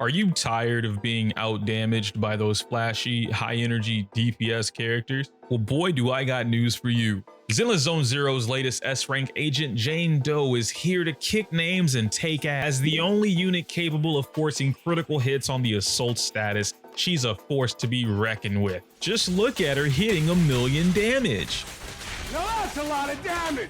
Are you tired of being outdamaged by those flashy, high-energy DPS characters? Well, boy, do I got news for you. Zenless Zone Zero's latest S-rank agent, Jane Doe, is here to kick names and take ass. As the only unit capable of forcing critical hits on the assault status, she's a force to be reckoned with. Just look at her hitting 1,000,000 damage. Now that's a lot of damage!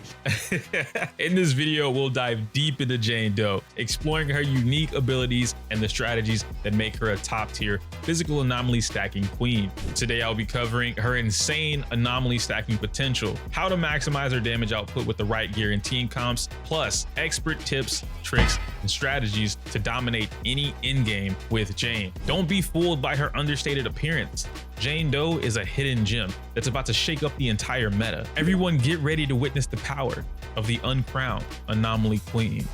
In this video, we'll dive deep into Jane Doe, exploring her unique abilities and the strategies that make her a top-tier physical anomaly stacking queen. Today, I'll be covering her insane anomaly stacking potential, how to maximize her damage output with the right gear and team comps, plus expert tips, tricks, and strategies to dominate any in-game with Jane. Don't be fooled by her understated appearance. Jane Doe is a hidden gem that's about to shake up the entire meta. Everyone get ready to witness the power of the uncrowned anomaly queen.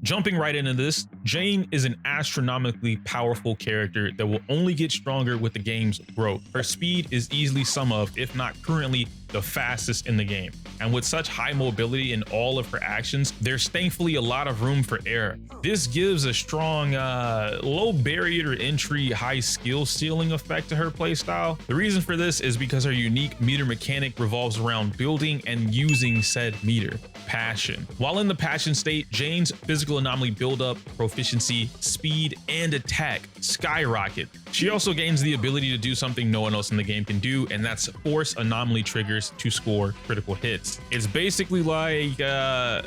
Jumping right into this, Jane is an astronomically powerful character that will only get stronger with the game's growth. Her speed is easily some of, if not currently, the fastest in the game. And with such high mobility in all of her actions, there's thankfully a lot of room for error. This gives a strong, low barrier to entry, high skill ceiling effect to her playstyle. The reason for this is because her unique meter mechanic revolves around building and using said meter, passion. While in the passion state, Jane's physical anomaly buildup, proficiency, speed, and attack skyrocket. She also gains the ability to do something no one else in the game can do, and that's force anomaly triggers to score critical hits. It's basically like,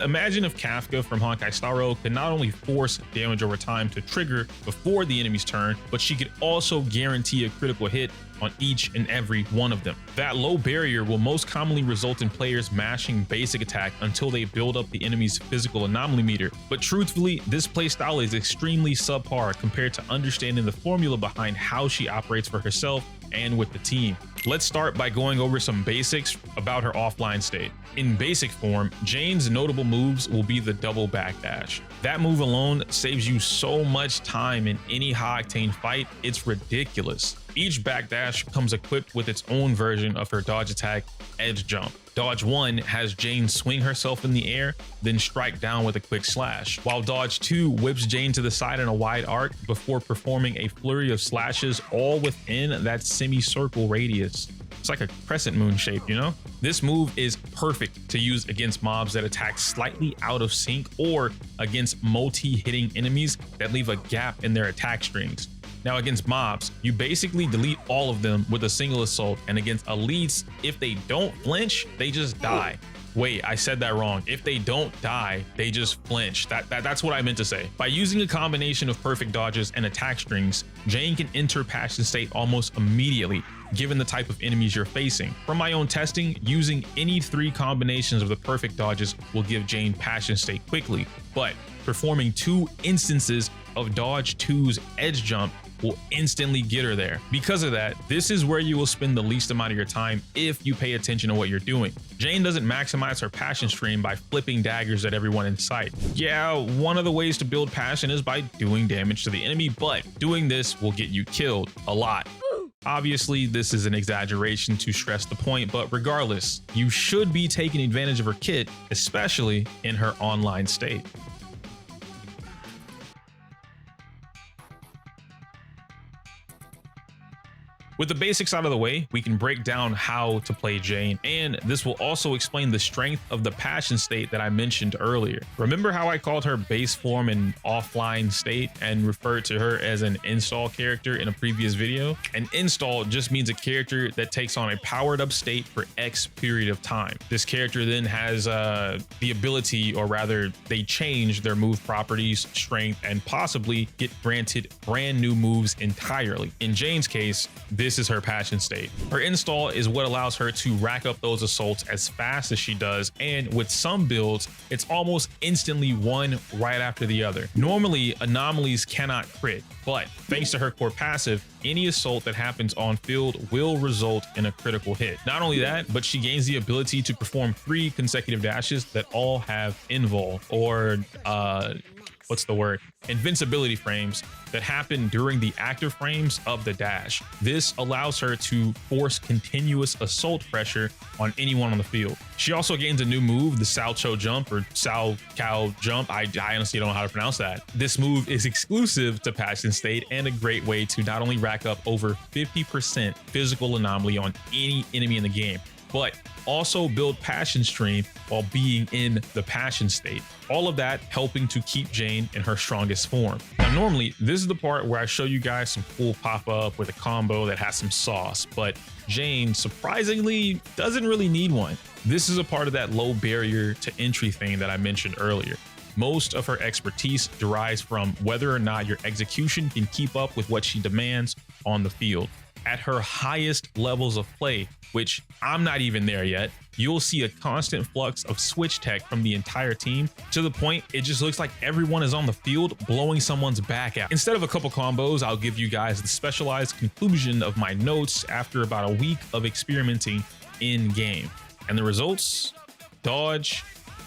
imagine if Kafka from Honkai Star Rail could not only force damage over time to trigger before the enemy's turn, but she could also guarantee a critical hit on each and every one of them. That low barrier will most commonly result in players mashing basic attack until they build up the enemy's physical anomaly meter. But truthfully, this playstyle is extremely subpar compared to understanding the formula behind how she operates for herself and with the team. Let's start by going over some basics about her offline state. In basic form, Jane's notable moves will be the double backdash. That move alone saves you so much time in any high-octane fight, it's ridiculous. Each backdash comes equipped with its own version of her dodge attack, edge jump. Dodge 1 has Jane swing herself in the air, then strike down with a quick slash, while Dodge 2 whips Jane to the side in a wide arc before performing a flurry of slashes all within that semicircle radius. It's like a crescent moon shape, you know? This move is perfect to use against mobs that attack slightly out of sync or against multi-hitting enemies that leave a gap in their attack strings. Now against mobs, you basically delete all of them with a single assault, and against elites, if they don't flinch, they just die. Wait, I said that wrong. If they don't die, they just flinch. That's what I meant to say. By using a combination of perfect dodges and attack strings, Jane can enter passion state almost immediately, given the type of enemies you're facing. From my own testing, using any 3 combinations of the perfect dodges will give Jane passion state quickly, but performing 2 instances of Dodge 2's edge jump will instantly get her there. Because of that, this is where you will spend the least amount of your time if you pay attention to what you're doing. Jane doesn't maximize her passion stream by flipping daggers at everyone in sight. Yeah, one of the ways to build passion is by doing damage to the enemy, but doing this will get you killed a lot. Obviously, this is an exaggeration to stress the point, but regardless, you should be taking advantage of her kit, especially in her online state. With the basics out of the way, we can break down how to play Jane, and this will also explain the strength of the passion state that I mentioned earlier. Remember how I called her base form an offline state and referred to her as an install character in a previous video? An install just means a character that takes on a powered up state for X period of time. This character then has the ability, or rather they change their move properties, strength, and possibly get granted brand new moves entirely. In Jane's case, this is her passion state. Her install is what allows her to rack up those assaults as fast as she does, and with some builds, it's almost instantly one right after the other. Normally, anomalies cannot crit, but thanks to her core passive, any assault that happens on field will result in a critical hit. Not only that, but she gains the ability to perform 3 consecutive dashes that all have invul, or what's the word, invincibility frames that happen during the active frames of the dash. This allows her to force continuous assault pressure on anyone on the field. She also gains a new move, the Sao Cho jump or Sao Cow jump. I honestly don't know how to pronounce that. This move is exclusive to Passion State and a great way to not only rack up over 50% physical anomaly on any enemy in the game, but also build passion stream while being in the passion state. All of that helping to keep Jane in her strongest form. Now, normally this is the part where I show you guys some cool pop-up with a combo that has some sauce, but Jane surprisingly doesn't really need one. This is a part of that low barrier to entry thing that I mentioned earlier. Most of her expertise derives from whether or not your execution can keep up with what she demands on the field. At her highest levels of play, which I'm not even there yet, you'll see a constant flux of switch tech from the entire team to the point it just looks like everyone is on the field blowing someone's back out. Instead of a couple combos, I'll give you guys the specialized conclusion of my notes after about a week of experimenting in game. And the results? Dodge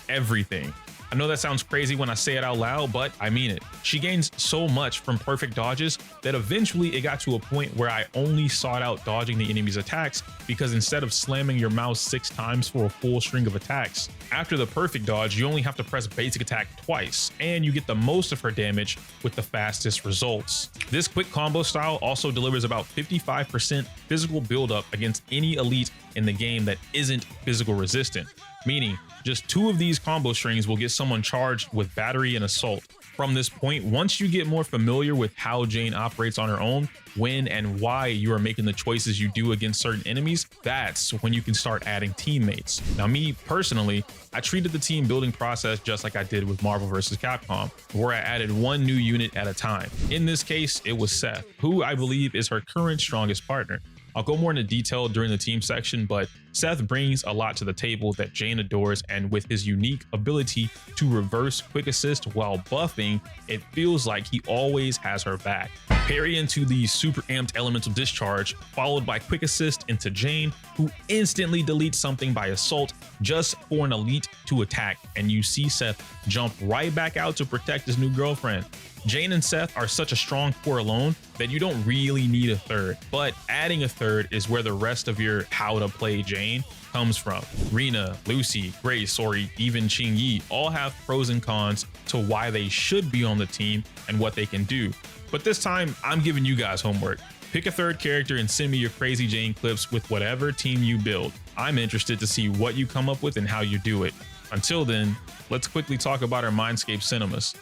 everything. I know that sounds crazy when I say it out loud, but I mean it. She gains so much from perfect dodges that eventually it got to a point where I only sought out dodging the enemy's attacks, because instead of slamming your mouse 6 times for a full string of attacks, after the perfect dodge, you only have to press basic attack twice, and you get the most of her damage with the fastest results. This quick combo style also delivers about 55% physical buildup against any elite in the game that isn't physical resistant, meaning just 2 of these combo strings will get someone charged with battery and assault. From this point, once you get more familiar with how Jane operates on her own, when and why you are making the choices you do against certain enemies, that's when you can start adding teammates. Now, me personally, I treated the team building process just like I did with Marvel vs. Capcom, where I added 1 new unit at a time. In this case, it was Seth, who I believe is her current strongest partner. I'll go more into detail during the team section, but Seth brings a lot to the table that Jane adores, and with his unique ability to reverse quick assist while buffing, it feels like he always has her back. Parry into the super amped elemental discharge, followed by quick assist into Jane, who instantly deletes something by assault just for an elite to attack, and you see Seth jump right back out to protect his new girlfriend. Jane and Seth are such a strong core alone that you don't really need a third, but adding a third is where the rest of your how to play Jane comes from. Rena, Lucy, Grace, or even Ching Yi all have pros and cons to why they should be on the team and what they can do. But this time, I'm giving you guys homework. Pick a third character and send me your crazy Jane clips with whatever team you build. I'm interested to see what you come up with and how you do it. Until then, let's quickly talk about our Mindscape cinemas.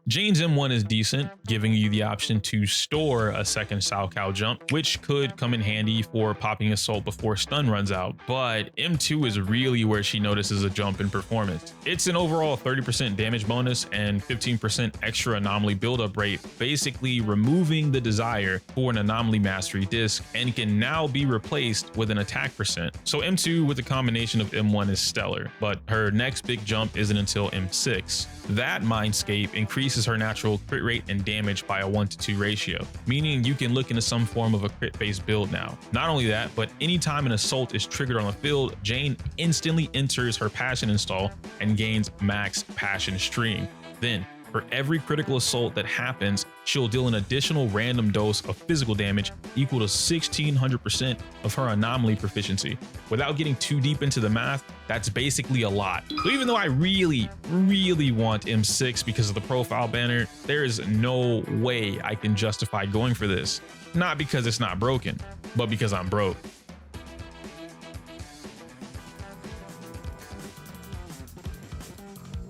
Jane's M1 is decent, giving you the option to store a second Sao Cow jump, which could come in handy for popping assault before stun runs out, but M2 is really where she notices a jump in performance. It's an overall 30% damage bonus and 15% extra anomaly buildup rate, basically removing the desire for an anomaly mastery disc, and can now be replaced with an attack percent. So M2 with the combination of M1 is stellar, but her next big jump isn't until M6. That Mindscape increases her natural crit rate and damage by a 1-to-2 ratio, meaning you can look into some form of a crit-based build now. Not only that, but anytime an assault is triggered on the field, Jane instantly enters her passion install and gains max passion stream. Then, for every critical assault that happens, she'll deal an additional random dose of physical damage equal to 1600% of her anomaly proficiency. Without getting too deep into the math, that's basically a lot. So even though I really want M6 because of the profile banner, there is no way I can justify going for this. Not because it's not broken, but because I'm broke.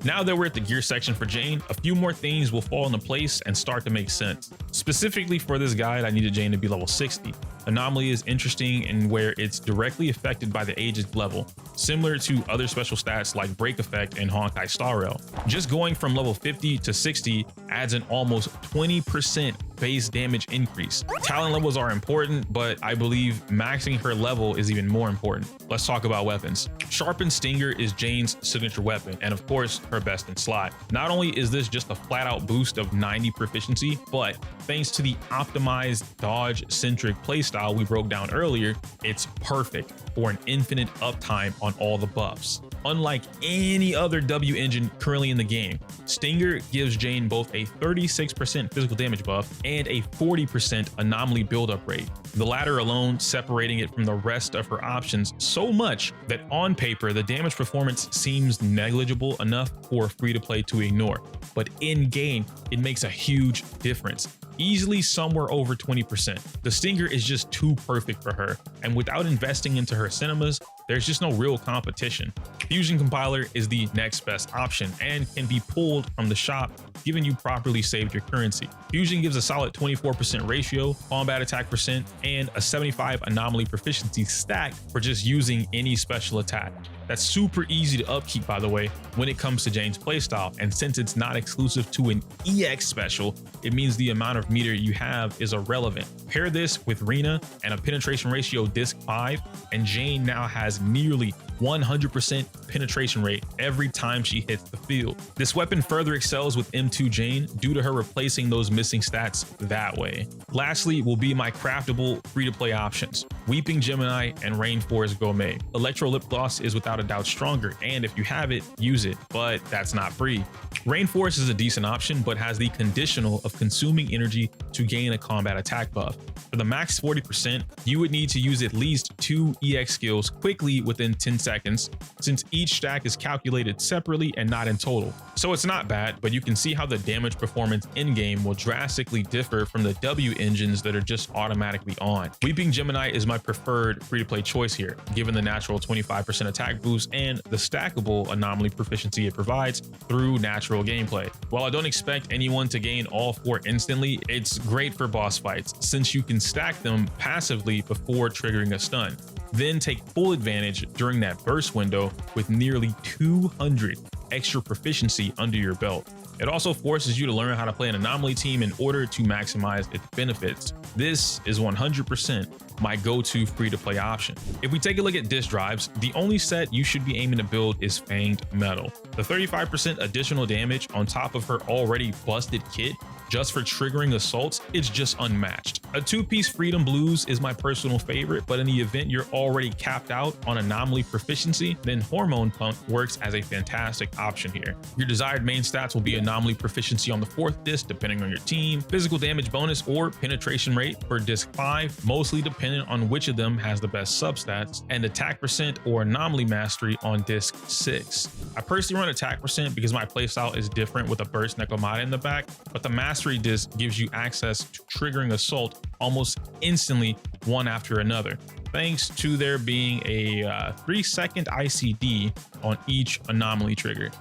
Now that we're at the gear section for Jane, a few more things will fall into place and start to make sense. Specifically for this guide, I needed Jane to be level 60. Anomaly is interesting in where it's directly affected by the age's level, similar to other special stats like Break Effect and Honkai Star Rail. Just going from level 50 to 60 adds an almost 20% base damage increase. Talent levels are important, but I believe maxing her level is even more important. Let's talk about weapons. Sharpened Stinger is Jane's signature weapon, and of course, her best in slot. Not only is this just a flat out boost of 90 proficiency, but thanks to the optimized dodge-centric playstyle we broke down earlier, it's perfect for an infinite uptime on all the buffs. Unlike any other W engine currently in the game, Stinger gives Jane both a 36% physical damage buff and a 40% anomaly buildup rate, the latter alone separating it from the rest of her options so much that on paper the damage performance seems negligible enough for free-to-play to ignore, but in-game it makes a huge difference. Easily somewhere over 20%. The Stinger is just too perfect for her, and without investing into her cinemas, there's just no real competition. Fusion Compiler is the next best option and can be pulled from the shop, given you properly saved your currency. Fusion gives a solid 24% ratio, combat attack percent, and a 75 anomaly proficiency stack for just using any special attack. That's super easy to upkeep, by the way, when it comes to Jane's playstyle, and since it's not exclusive to an EX special, it means the amount of meter you have is irrelevant. Pair this with Rena and a penetration ratio disc 5, and Jane now has nearly 100% penetration rate every time she hits the field. This weapon further excels with M2 Jane due to her replacing those missing stats that way. Lastly will be my craftable free-to-play options, Weeping Gemini and Rainforest Gourmet. Electro Lip Gloss is without a doubt stronger, and if you have it, use it, but that's not free. Rainforest is a decent option, but has the conditional of consuming energy to gain a combat attack buff. For the max 40%, you would need to use at least 2 EX skills quickly within 10 seconds, since each stack is calculated separately and not in total. So it's not bad, but you can see how the damage performance in-game will drastically differ from the W engines that are just automatically on. Weeping Gemini is my preferred free-to-play choice here, given the natural 25% attack boost and the stackable anomaly proficiency it provides through natural gameplay. While I don't expect anyone to gain all 4 instantly, it's great for boss fights, since you can stack them passively before triggering a stun. Then take full advantage during that burst window with nearly 200 extra proficiency under your belt. It also forces you to learn how to play an anomaly team in order to maximize its benefits. This is 100% my go-to free-to-play option. If we take a look at disk drives, the only set you should be aiming to build is Fanged Metal. The 35% additional damage on top of her already busted kit just for triggering assaults is just unmatched. A 2-piece Freedom Blues is my personal favorite, but in the event you're already capped out on anomaly proficiency, then Hormone Pump works as a fantastic option here. Your desired main stats will be anomaly proficiency on the 4th disc depending on your team, physical damage bonus or penetration rate for disc 5, mostly dependent on which of them has the best substats, and attack percent or anomaly mastery on disc 6. I personally run attack percent because my playstyle is different with a burst Necromata in the back, but the mastery disc gives you access to triggering assault almost instantly, one after another, thanks to there being a 3-second ICD on each anomaly trigger.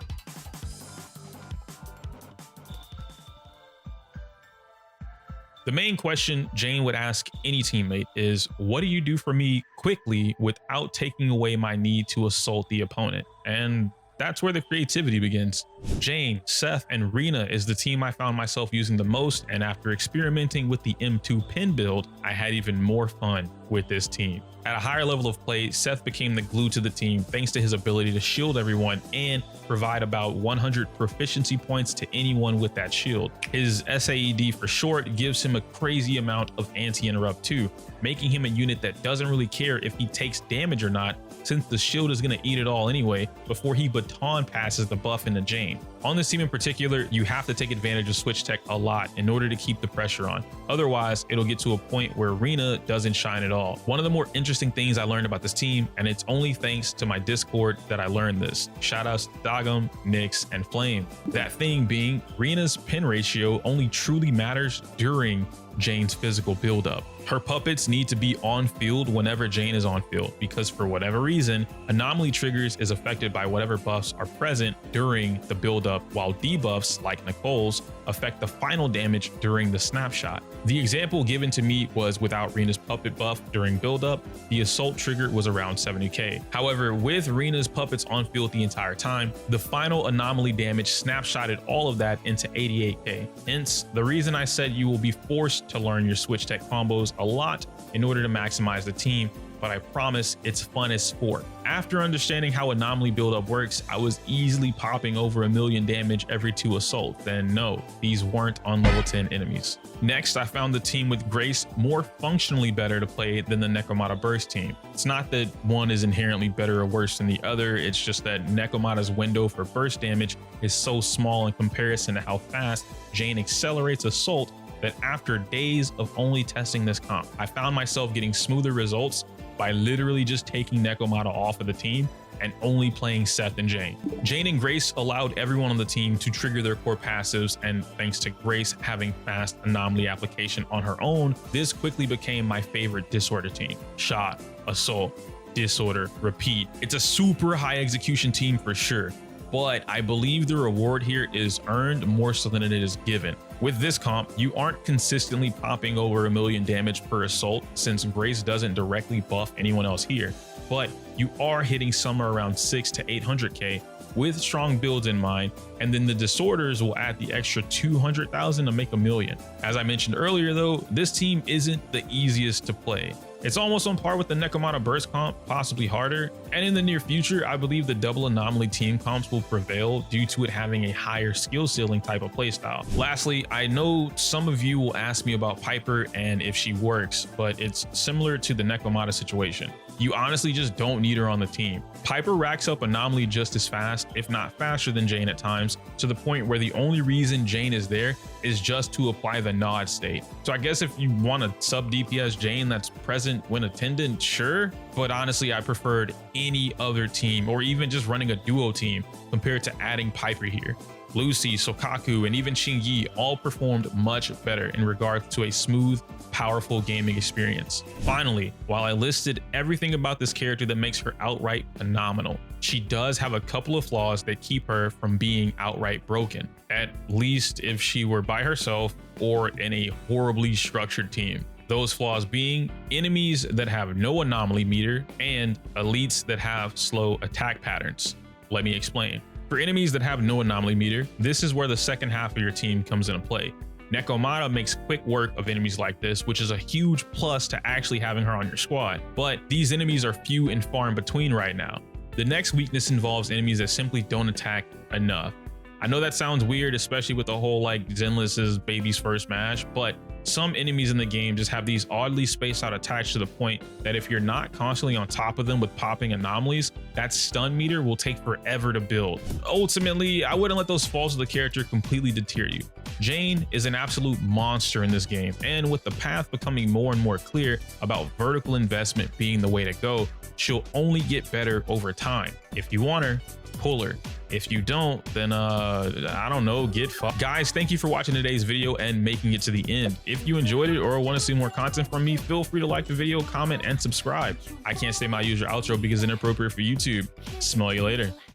The main question Jane would ask any teammate is, what do you do for me quickly without taking away my need to assault the opponent? And that's where the creativity begins. Jane, Seth, and Rena is the team I found myself using the most, and after experimenting with the M2 pin build, I had even more fun with this team. At a higher level of play, Seth became the glue to the team thanks to his ability to shield everyone and provide about 100 proficiency points to anyone with that shield. His SAED for short gives him a crazy amount of anti-interrupt too, making him a unit that doesn't really care if he takes damage or not, since the shield is going to eat it all anyway before he baton passes the buff into Jane. On this team in particular, you have to take advantage of switch tech a lot in order to keep the pressure on. Otherwise, it'll get to a point where Rena doesn't shine at all. One of the more interesting things I learned about this team, and it's only thanks to my Discord that I learned this. Shoutouts to Dogum, Nyx, and Flame. That thing being, Rena's pin ratio only truly matters during Jane's physical buildup. Her puppets need to be on field whenever Jane is on field, because for whatever reason, anomaly triggers is affected by whatever buffs are present during the buildup buildup, while debuffs, like Nicole's, affect the final damage during the snapshot. The example given to me was without Rena's puppet buff during buildup, the assault trigger was around 70k. However, with Rena's puppets on field the entire time, the final anomaly damage snapshotted all of that into 88k. Hence, the reason I said you will be forced to learn your switch tech combos a lot in order to maximize the team, but I promise it's fun as sport. After understanding how anomaly buildup works, I was easily popping over 1 million damage every 2 assaults. Then no, these weren't on level 10 enemies. Next, I found the team with Grace more functionally better to play than the Nekomata Burst team. It's not that one is inherently better or worse than the other, it's just that Nekomata's window for burst damage is so small in comparison to how fast Jane accelerates assault that after days of only testing this comp, I found myself getting smoother results by literally just taking Nekomata off of the team and only playing Seth and Jane. Jane and Grace allowed everyone on the team to trigger their core passives, and thanks to Grace having fast anomaly application on her own, this quickly became my favorite disorder team. Shot, assault, disorder, repeat. It's a super high execution team for sure, but I believe the reward here is earned more so than it is given. With this comp, you aren't consistently popping over 1 million damage per assault since Grace doesn't directly buff anyone else here, but you are hitting somewhere around 600 to 800k with strong builds in mind, and then the disorders will add the extra 200,000 to make 1 million. As I mentioned earlier though, this team isn't the easiest to play. It's almost on par with the Nekomata Burst comp, possibly harder, and in the near future, I believe the double anomaly team comps will prevail due to it having a higher skill ceiling type of playstyle. Lastly, I know some of you will ask me about Piper and if she works, but it's similar to the Nekomata situation. You honestly just don't need her on the team. Piper racks up anomaly just as fast, if not faster than Jane at times, to the point where the only reason Jane is there is just to apply the nod state. So I guess if you want a sub DPS Jane that's present when attendant, sure, but honestly I preferred any other team or even just running a duo team compared to adding Piper here. Lucy, Sokaku, and even Shingi all performed much better in regards to a smooth, powerful gaming experience. Finally, while I listed everything about this character that makes her outright phenomenal, she does have a couple of flaws that keep her from being outright broken, at least if she were by herself or in a horribly structured team. Those flaws being enemies that have no anomaly meter and elites that have slow attack patterns. Let me explain. For enemies that have no anomaly meter, this is where the second half of your team comes into play. Nekomata makes quick work of enemies like this, which is a huge plus to actually having her on your squad. But these enemies are few and far in between right now. The next weakness involves enemies that simply don't attack enough. I know that sounds weird, especially with the whole like Zenless's baby's first match, but some enemies in the game just have these oddly spaced out attacks to the point that if you're not constantly on top of them with popping anomalies, that stun meter will take forever to build. Ultimately, I wouldn't let those faults of the character completely deter you. Jane is an absolute monster in this game, and with the path becoming more and more clear about vertical investment being the way to go, she'll only get better over time. If you want her, pull her. If you don't, then I don't know, get fucked. Guys, thank you for watching today's video and making it to the end. If you enjoyed it or want to see more content from me, feel free to like the video, comment, and subscribe. I can't say my usual outro because it's inappropriate for YouTube. Smell you later.